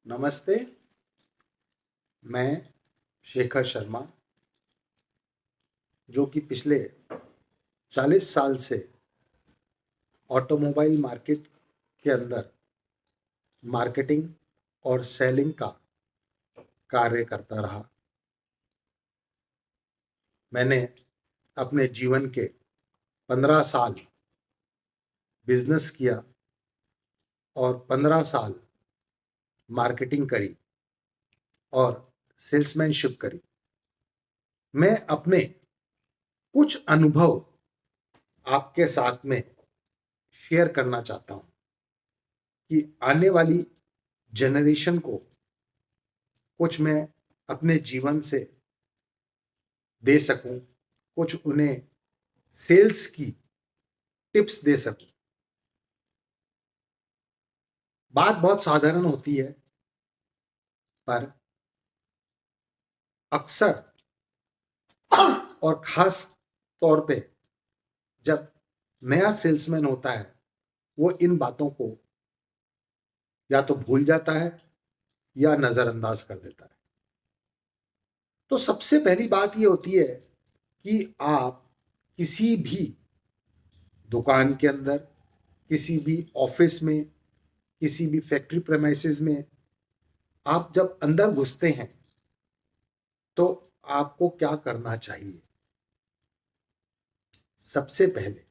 नमस्ते। मैं शेखर शर्मा, जो कि पिछले 40 साल से ऑटोमोबाइल मार्केट के अंदर मार्केटिंग और सेलिंग का कार्य करता रहा। मैंने अपने जीवन के 15 साल बिजनेस किया और 15 साल मार्केटिंग करी और सेल्समैनशिप करी। मैं अपने कुछ अनुभव आपके साथ में शेयर करना चाहता हूँ कि आने वाली जनरेशन को कुछ मैं अपने जीवन से दे सकूं, कुछ उन्हें सेल्स की टिप्स दे सकूं। बात बहुत साधारण होती है, पर अक्सर और खास तौर पे जब नया सेल्समैन होता है, वो इन बातों को या तो भूल जाता है या नजरअंदाज कर देता है। तो सबसे पहली बात ये होती है कि आप किसी भी दुकान के अंदर, किसी भी ऑफिस में, किसी भी फैक्ट्री प्रेमाइसेस में आप जब अंदर घुसते हैं तो आपको क्या करना चाहिए। सबसे पहले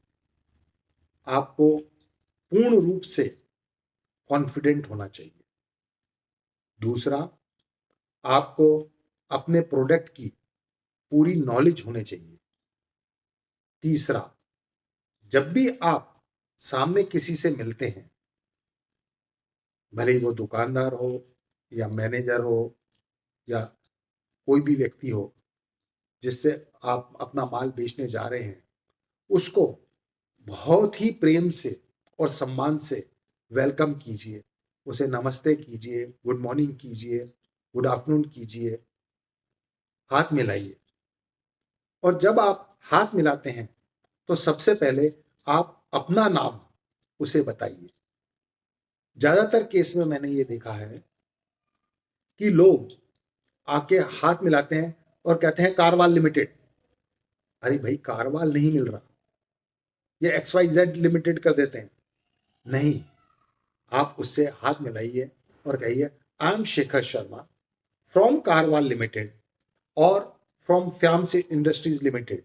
आपको पूर्ण रूप से कॉन्फिडेंट होना चाहिए। दूसरा, आपको अपने प्रोडक्ट की पूरी नॉलेज होनी चाहिए। तीसरा, जब भी आप सामने किसी से मिलते हैं, भले ही वो दुकानदार हो या मैनेजर हो या कोई भी व्यक्ति हो जिससे आप अपना माल बेचने जा रहे हैं, उसको बहुत ही प्रेम से और सम्मान से वेलकम कीजिए। उसे नमस्ते कीजिए, गुड मॉर्निंग कीजिए, गुड आफ्टरनून कीजिए, हाथ मिलाइए। और जब आप हाथ मिलाते हैं तो सबसे पहले आप अपना नाम उसे बताइए। ज्यादातर केस में मैंने ये देखा है कि लोग आके हाथ मिलाते हैं और कहते हैं कारवाल लिमिटेड। अरे भाई, कारवाल नहीं मिल रहा, ये XYZ लिमिटेड कर देते हैं। नहीं, आप उससे हाथ मिलाइए और कहिए I am Shekhar Sharma from Karwal limited और फ्रॉम फ्याम्स इंडस्ट्रीज लिमिटेड,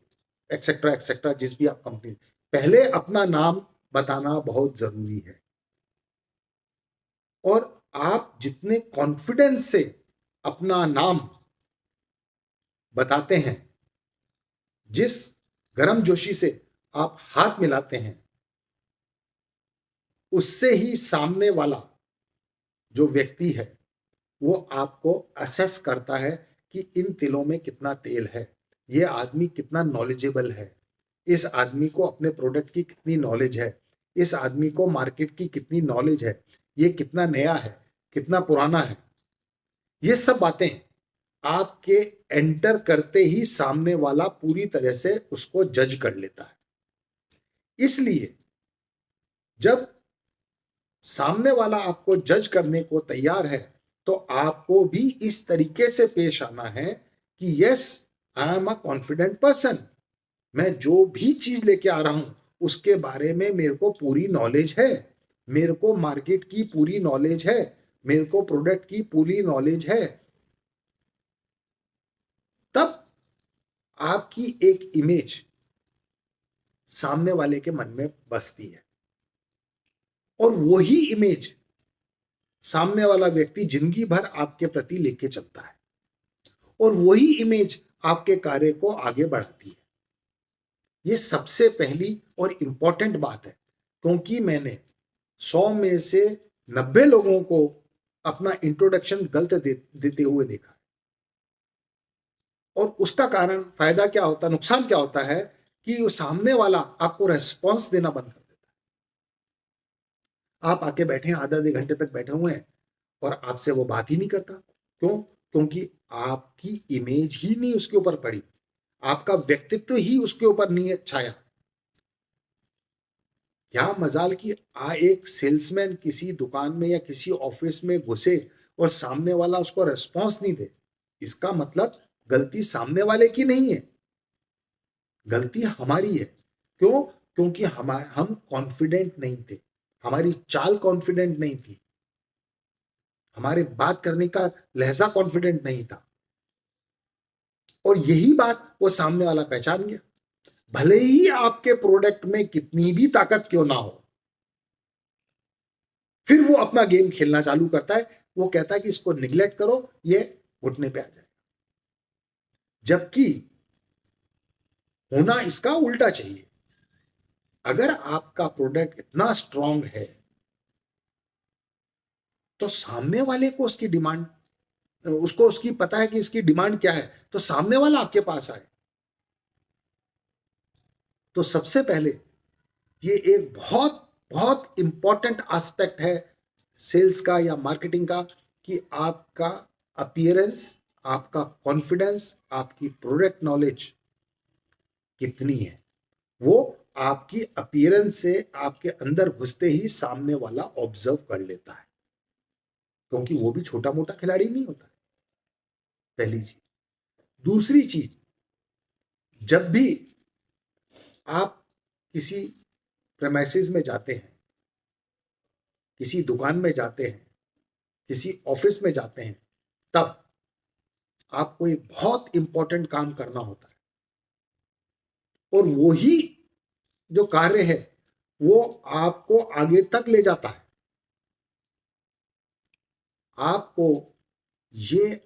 एक्सेट्रा एक्सेट्रा, जिस भी आप कंपनी। पहले अपना नाम बताना बहुत जरूरी है। और आप जितने कॉन्फिडेंस से अपना नाम बताते हैं, जिस गर्मजोशी से आप हाथ मिलाते हैं, उससे ही सामने वाला जो व्यक्ति है वो आपको असेस करता है कि इन तिलों में कितना तेल है, ये आदमी कितना नॉलेजेबल है, इस आदमी को अपने प्रोडक्ट की कितनी नॉलेज है, इस आदमी को मार्केट की कितनी नॉलेज है, ये कितना नया है, कितना पुराना है। ये सब बातें आपके एंटर करते ही सामने वाला पूरी तरह से उसको जज कर लेता है। इसलिए जब सामने वाला आपको जज करने को तैयार है तो आपको भी इस तरीके से पेश आना है कि yes, I am a confident person. मैं जो भी चीज लेके आ रहा हूं उसके बारे में मेरे को पूरी नॉलेज है, मेरे को मार्केट की पूरी नॉलेज है, मेरे को प्रोडक्ट की पूरी नॉलेज है। तब आपकी एक इमेज सामने वाले के मन में बसती है और वही इमेज सामने वाला व्यक्ति जिंदगी भर आपके प्रति लेके चलता है और वही इमेज आपके कार्य को आगे बढ़ाती है। ये सबसे पहली और इंपॉर्टेंट बात है, क्योंकि मैंने 100 में से 90 लोगों को अपना इंट्रोडक्शन गलत देते हुए देखा है। और उसका कारण फायदा क्या होता है, नुकसान क्या होता है कि वो सामने वाला आपको रेस्पॉन्स देना बंद कर देता है। आप आके बैठे हैं, आधा आधे घंटे तक बैठे हुए हैं और आपसे वो बात ही नहीं करता। क्यों? क्योंकि आपकी इमेज ही नहीं उसके ऊपर पड़ी, आपका व्यक्तित्व ही उसके ऊपर नहीं छाया। क्या मजाल कि एक सेल्समैन किसी दुकान में या किसी ऑफिस में घुसे और सामने वाला उसको रेस्पॉन्स नहीं दे, इसका मतलब गलती सामने वाले की नहीं है, गलती हमारी है। क्यों? क्योंकि हम कॉन्फिडेंट नहीं थे, हमारी चाल कॉन्फिडेंट नहीं थी, हमारे बात करने का लहजा कॉन्फिडेंट नहीं था। और यही बात वो सामने वाला पहचान गया। भले ही आपके प्रोडक्ट में कितनी भी ताकत क्यों ना हो, फिर वो अपना गेम खेलना चालू करता है। वो कहता है कि इसको निगलेक्ट करो, ये घुटने पे आ जाए। जबकि होना इसका उल्टा चाहिए। अगर आपका प्रोडक्ट इतना स्ट्रांग है तो सामने वाले को उसकी डिमांड, उसको उसकी पता है कि इसकी डिमांड क्या है, तो सामने वाला आपके पास आए। तो सबसे पहले ये एक बहुत बहुत इंपॉर्टेंट एस्पेक्ट है सेल्स का या मार्केटिंग का, कि आपका अपीयरेंस, आपका कॉन्फिडेंस, आपकी प्रोडक्ट नॉलेज कितनी है, वो आपकी अपीयरेंस से आपके अंदर घुसते ही सामने वाला ऑब्जर्व कर लेता है, क्योंकि वो भी छोटा मोटा खिलाड़ी नहीं होता। पहली चीज। दूसरी चीज, जब भी आप किसी प्रेमाइसिस में जाते हैं, किसी दुकान में जाते हैं, किसी ऑफिस में जाते हैं, तब आपको एक बहुत इंपॉर्टेंट काम करना होता है। और वही जो कार्य है वो आपको आगे तक ले जाता है। आपको ये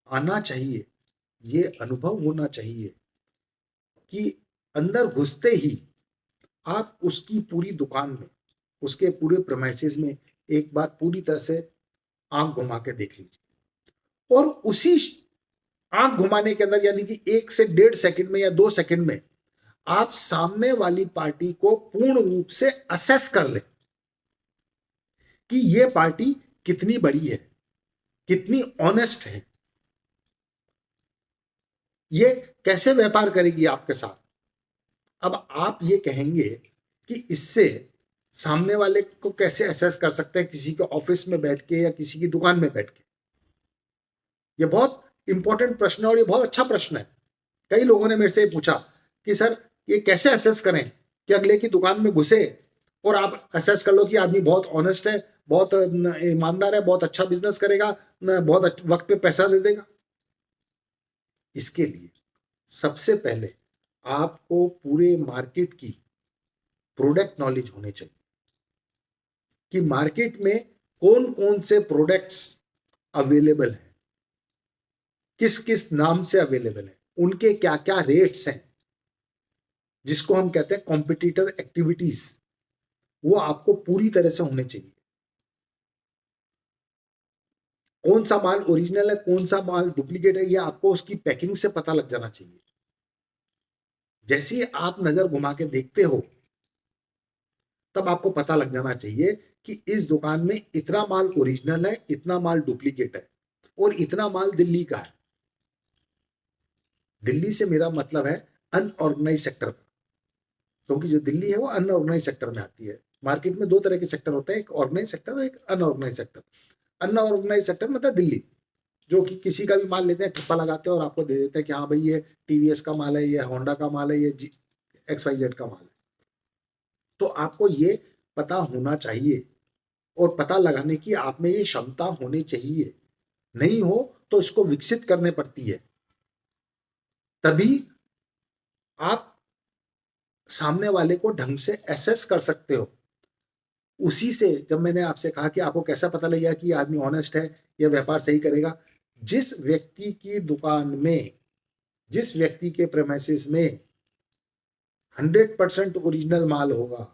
आना चाहिए, ये अनुभव होना चाहिए कि अंदर घुसते ही आप उसकी पूरी दुकान में, उसके पूरे प्रेमाइसिस में एक बार पूरी तरह से आंख घुमा के देख लीजिए। और उसी आंख घुमाने के अंदर, यानी कि 1 से 1.5 सेकंड में या 2 सेकंड में, आप सामने वाली पार्टी को पूर्ण रूप से असेस कर ले कि ये पार्टी कितनी बड़ी है, कितनी ऑनेस्ट है, ये कैसे व्यापार करेगी आपके साथ। अब आप ये कहेंगे कि इससे सामने वाले को कैसे असेस कर सकते हैं, किसी के ऑफिस में बैठ के या किसी की दुकान में बैठ के। ये बहुत इंपॉर्टेंट प्रश्न है और ये बहुत अच्छा प्रश्न है। कई लोगों ने मेरे से पूछा कि सर ये कैसे असेस करें कि अगले की दुकान में घुसे और आप असेस कर लो कि आदमी बहुत ऑनेस्ट है, बहुत ईमानदार है, बहुत अच्छा बिजनेस करेगा, बहुत वक्त पे पैसा दे देगा। इसके लिए सबसे पहले आपको पूरे मार्केट की प्रोडक्ट नॉलेज होने चाहिए कि मार्केट में कौन कौन से प्रोडक्ट्स अवेलेबल हैं, किस किस नाम से अवेलेबल है, उनके क्या क्या रेट्स हैं, जिसको हम कहते हैं कॉम्पिटिटर एक्टिविटीज, वो आपको पूरी तरह से होने चाहिए। कौन सा माल ओरिजिनल है, कौन सा माल डुप्लीकेट है, ये आपको उसकी पैकिंग से पता लग जाना चाहिए। जैसे ही आप नजर घुमा के देखते हो तब आपको पता लग जाना चाहिए कि इस दुकान में इतना माल ओरिजिनल है, इतना माल डुप्लीकेट है और इतना माल दिल्ली का है। दिल्ली से मेरा मतलब है अनऑर्गेनाइज सेक्टर, क्योंकि जो दिल्ली है वो अनऑर्गेनाइज सेक्टर में आती है। मार्केट में 2 तरह के सेक्टर होते हैं, एक ऑर्गेनाइज सेक्टर और एक अनऑर्गेनाइज सेक्टर। अनऑर्गेनाइज सेक्टर मतलब दिल्ली, जो कि किसी का भी माल लेते हैं, ठप्पा लगाते हैं और आपको दे देते हैं कि हाँ भाई ये टीवीएस का माल है, ये होंडा का माल है, ये XYZ का माल है। तो आपको ये पता होना चाहिए और पता लगाने की आप में ये क्षमता होनी चाहिए। नहीं हो तो इसको विकसित करने पड़ती है, तभी आप सामने वाले को ढंग से एसेस कर सकते हो। उसी से जब मैंने आपसे कहा कि आपको कैसा पता लगेगा कि आदमी ऑनेस्ट है, यह व्यापार सही करेगा, जिस व्यक्ति की दुकान में, जिस व्यक्ति के प्रेमाइसिस में 100% ओरिजिनल माल होगा,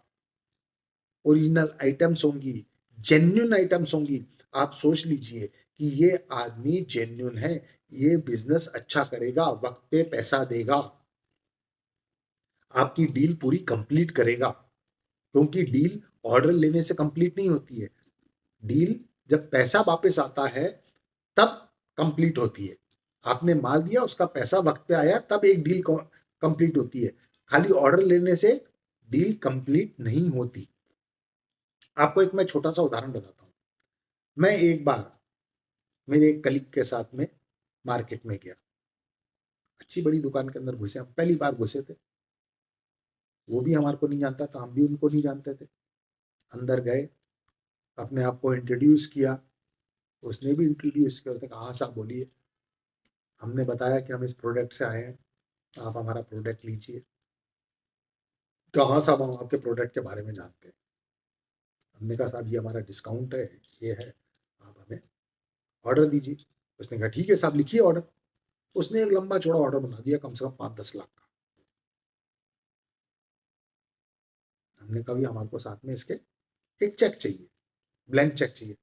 ओरिजिनल आइटम्स होंगी, जेन्युइन आइटम्स होंगी, आप सोच लीजिए कि ये आदमी जेन्युइन है, ये बिजनेस अच्छा करेगा, वक्त पे पैसा देगा, आपकी डील पूरी कंप्लीट करेगा। क्योंकि डील ऑर्डर लेने से कंप्लीट नहीं होती है, डील जब पैसा वापस आता है तब कंप्लीट होती है। आपने माल दिया, उसका पैसा वक्त पे आया, तब एक डील कंप्लीट होती है। खाली ऑर्डर लेने से डील कंप्लीट नहीं होती। आपको एक मैं छोटा सा उदाहरण बताता हूँ। मैं एक बार मेरे एक कलीग के साथ में मार्केट में गया, अच्छी बड़ी दुकान के अंदर घुसे, हम पहली बार घुसे थे, वो भी हमारे को नहीं जानता था, हम भी उनको नहीं जानते थे। अंदर गए, अपने आप को इंट्रोड्यूस किया, उसने भी इंट्रोड्यूस किया, उसने कहा हाँ साहब बोलिए। हमने बताया कि हम इस प्रोडक्ट से आए हैं, आप हमारा प्रोडक्ट लीजिए। कहाँ साहब हम आपके प्रोडक्ट के बारे में जानते हैं। हमने कहा साहब ये हमारा डिस्काउंट है, ये है, आप हमें ऑर्डर दीजिए। उसने कहा ठीक है साहब लिखिए ऑर्डर। उसने एक लंबा चौड़ा ऑर्डर बना दिया, कम से कम 5-10 लाख का। हमने कहा हमारे को साथ में इसके एक चेक चाहिए, ब्लैंक चेक चाहिए।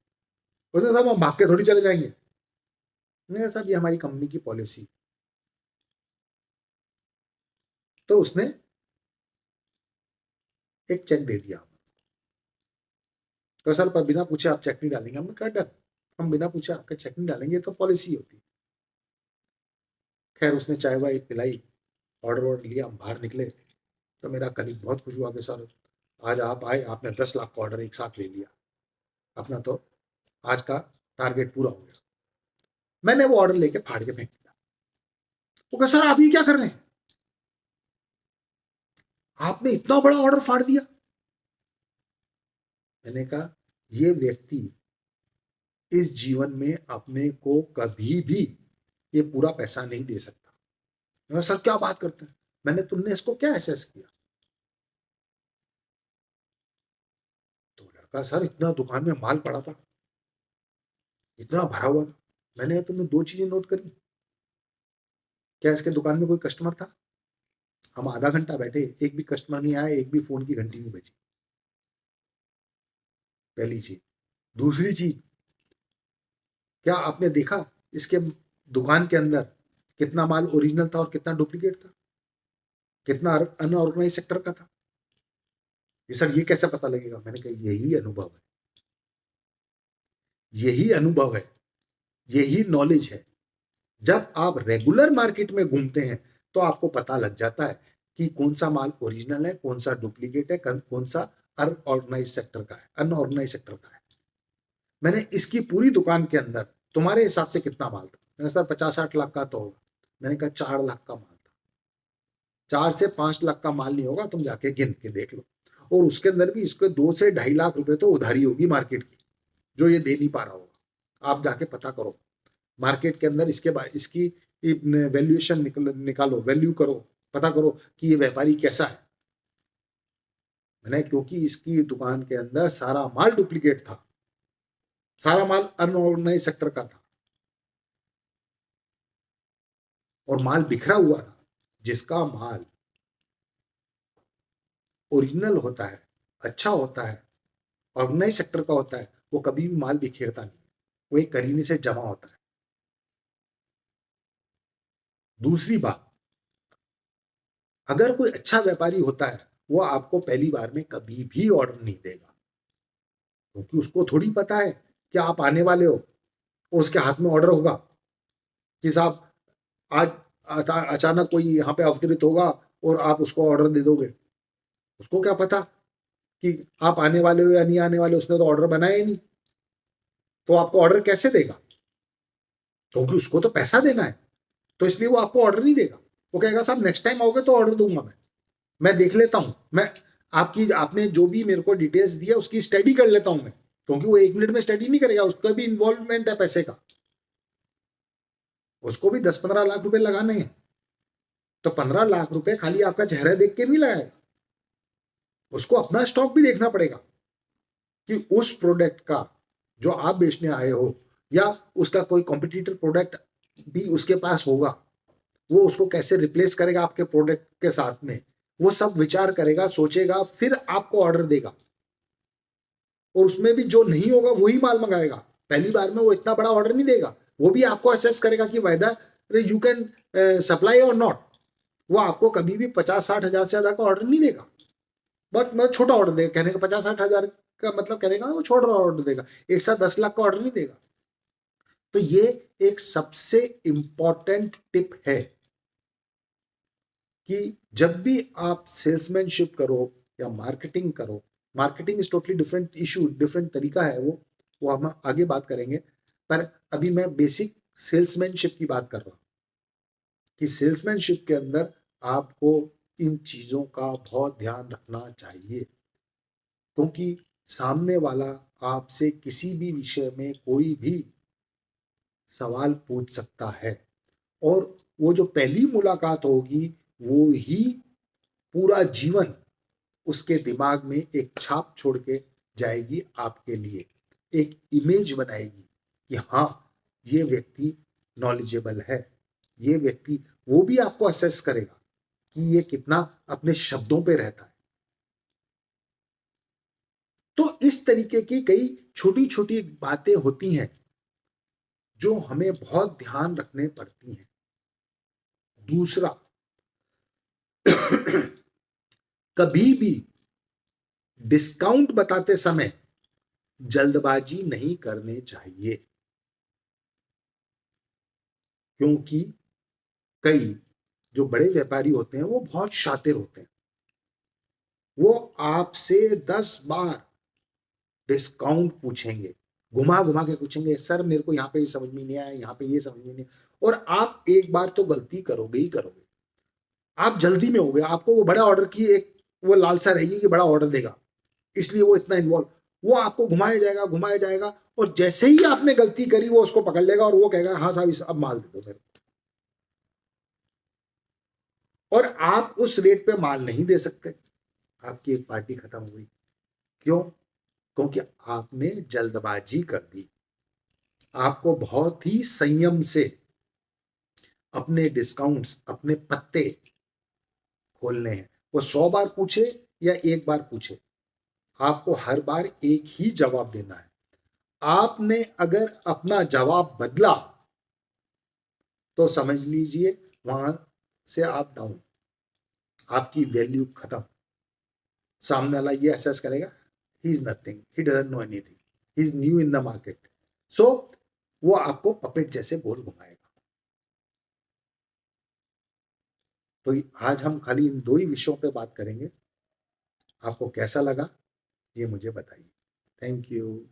उसने साहब हम भाग के थोड़ी चले जाएंगे। मैंने कहा साहब ये हमारी कंपनी की पॉलिसी। तो उसने एक चेक दे दिया। तो सर पर बिना पूछे आप चेक नहीं डालेंगे? हमने कहा डर, हम बिना पूछे आपका चेक नहीं डालेंगे, तो पॉलिसी होती। खैर उसने चाय वाय पिलाई, ऑर्डर लिया, हम बाहर निकले। तो मेरा कलीग बहुत खुश हुआ कि सर आज आप आए, आपने 10 लाख का ऑर्डर एक साथ ले लिया, अपना तो आज का टारगेट पूरा हो गया। मैंने वो ऑर्डर लेके फाड़ के फेंक दिया। वो कहा सर आप ये क्या कर रहे हैं, आपने इतना बड़ा ऑर्डर फाड़ दिया। मैंने कहा ये व्यक्ति इस जीवन में अपने को कभी भी ये पूरा पैसा नहीं दे सकता। मैं सर क्या बात करते हैं, मैंने तुमने इसको क्या एसेस किया? तो लड़का सर इतना दुकान में माल पड़ा था, इतना भरा हुआ था, मैंने तुमने दो चीजें नोट करी। क्या इसके दुकान में कोई कस्टमर था? हम आधा घंटा बैठे, एक भी कस्टमर नहीं आया, एक भी फोन की घंटी नहीं बजी। पहली चीज। दूसरी चीज, क्या आपने देखा इसके दुकान के अंदर कितना माल ओरिजिनल था और कितना डुप्लीकेट था, कितना अनऑर्गेनाइज सेक्टर का था? ये सर ये कैसे पता लगेगा? मैंने कहा यही अनुभव है, यही अनुभव है, यही नॉलेज है। जब आप रेगुलर मार्केट में घूमते हैं तो आपको पता लग जाता है कि कौन सा माल ओरिजिनल है, कौन सा डुप्लीकेट है, कौन सा अनऑर्गेनाइज सेक्टर का है, अनऑर्गेनाइज सेक्टर का है। मैंने इसकी पूरी दुकान के अंदर तुम्हारे हिसाब से कितना माल था? मैंने सर 50-60 लाख का तो होगा। मैंने कहा 4 लाख का माल था। 4 से 5 लाख का माल नहीं होगा, तुम जाके गिन के देख लो। और उसके अंदर भी इसके 2 से 2.5 लाख रुपए तो उधारी होगी मार्केट की, जो ये दे नहीं पा रहा होगा। आप जाके पता करो मार्केट के अंदर इसके बाद इसकी वैल्यूएशन निकालो, वैल्यू करो, पता करो कि ये व्यापारी कैसा है। मैंने क्योंकि इसकी दुकान के अंदर सारा माल डुप्लीकेट था, सारा माल अनऑर्गेनाइज सेक्टर का था और माल बिखरा हुआ था। जिसका माल ओरिजिनल होता है, अच्छा होता है, ऑर्गेनाइज सेक्टर का होता है, वो कभी भी माल बिखेरता नहीं, वो एक करीने से जमा होता है। दूसरी बात, अगर कोई अच्छा व्यापारी होता है वो आपको पहली बार में कभी भी ऑर्डर नहीं देगा, क्योंकि उसको थोड़ी पता है कि आप आने वाले हो और उसके हाथ में ऑर्डर होगा कि साहब आज अचानक कोई यहाँ पे अवतरित होगा और आप उसको ऑर्डर दे दोगे। उसको क्या पता कि आप आने वाले हो या नहीं आने वाले, उसने तो ऑर्डर बनाया ही नहीं, तो आपको ऑर्डर कैसे देगा? क्योंकि उसको तो पैसा देना है, तो इसलिए वो आपको ऑर्डर नहीं देगा। वो कहेगा साहब नेक्स्ट टाइम आओगे तो ऑर्डर दूंगा, मैं देख लेता हूँ, मैं आपकी आपने जो भी मेरे को डिटेल्स दिया उसकी स्टडी कर लेता हूं मैं। क्योंकि वो 1 मिनट में स्टडी नहीं करेगा, उसका भी इन्वॉल्वमेंट है पैसे का, उसको भी 10-15 लाख रुपए लगाने हैं। तो 15 लाख रुपए खाली आपका चेहरा देख के नहीं लगाएगा, उसको अपना स्टॉक भी देखना पड़ेगा कि उस प्रोडक्ट का जो आप बेचने आए हो या उसका कोई कॉम्पिटिटर प्रोडक्ट भी उसके पास होगा, वो उसको कैसे रिप्लेस करेगा आपके प्रोडक्ट के साथ में, वो सब विचार करेगा, सोचेगा, फिर आपको ऑर्डर देगा। और उसमें भी जो नहीं होगा वही माल मंगाएगा। पहली बार में वो इतना बड़ा ऑर्डर नहीं देगा, वो भी आपको असेस करेगा कि वेदर यू कैन सप्लाई और नॉट। वो आपको कभी भी 50-60 हजार से ज्यादा का ऑर्डर नहीं देगा, बहुत मतलब छोटा ऑर्डर देगा। कहने का 50-60 हजार का मतलब कहने का वो छोटा ऑर्डर देगा, एक साथ 10 लाख का ऑर्डर नहीं देगा। तो ये एक सबसे इंपॉर्टेंट टिप है कि जब भी आप सेल्समैनशिप करो या मार्केटिंग करो, marketing is totally different issue, different तरीका है, वो वो हम आगे बात करेंगे, पर अभी मैं बेसिक सेल्समैनशिप की बात कर रहा हूँ कि सेल्समैनशिप के अंदर आपको इन चीजों का बहुत ध्यान रखना चाहिए, क्योंकि सामने वाला आपसे किसी भी विषय में कोई भी सवाल पूछ सकता है, और वो जो पहली मुलाकात होगी वो ही पूरा जीवन उसके दिमाग में एक छाप छोड़ के जाएगी, आपके लिए एक इमेज बनाएगी कि हाँ, ये व्यक्ति नॉलेजेबल है, ये व्यक्ति, वो भी आपको असेस करेगा कि ये कितना अपने शब्दों पे रहता है। तो इस तरीके की कई छोटी छोटी बातें होती हैं जो हमें बहुत ध्यान रखने पड़ती हैं। दूसरा, कभी भी डिस्काउंट बताते समय जल्दबाजी नहीं करनी चाहिए, क्योंकि कई जो बड़े व्यापारी होते हैं वो बहुत शातिर होते हैं। वो आपसे 10 बार डिस्काउंट पूछेंगे, घुमा घुमा के पूछेंगे, सर मेरे को यहाँ पे ये समझ में नहीं आया, यहाँ पे ये समझ में नहीं, और आप एक बार तो गलती करोगे ही करोगे। आप जल्दी में हो गए, आपको वो बड़ा ऑर्डर की एक वो लालसा रहेगी कि बड़ा ऑर्डर देगा, इसलिए वो इतना इन्वॉल्व, वो आपको घुमाया जाएगा, और जैसे ही आपने गलती करी वो उसको पकड़ लेगा और वो कहेगा हाँ साहब अब माल दे दो मेरे को, और आप उस रेट पे माल नहीं दे सकते, आपकी एक पार्टी खत्म हो गई। क्यों? क्योंकि आपने जल्दबाजी कर दी। आपको बहुत ही संयम से अपने डिस्काउंट्स, अपने पत्ते खोलने हैं। वो 100 बार पूछे या एक बार पूछे, आपको हर बार एक ही जवाब देना है। आपने अगर अपना जवाब बदला तो समझ लीजिए वहां से आप डाउन, आपकी वैल्यू खत्म। सामने वाला ये असेस करेगा he is nothing, he doesn't know anything, he is new in the market, so वो आपको पपेट जैसे गोल घुमाएगा। तो आज हम खाली इन 2 ही विषयों पे बात करेंगे। आपको कैसा लगा ये मुझे बताइए। Thank you.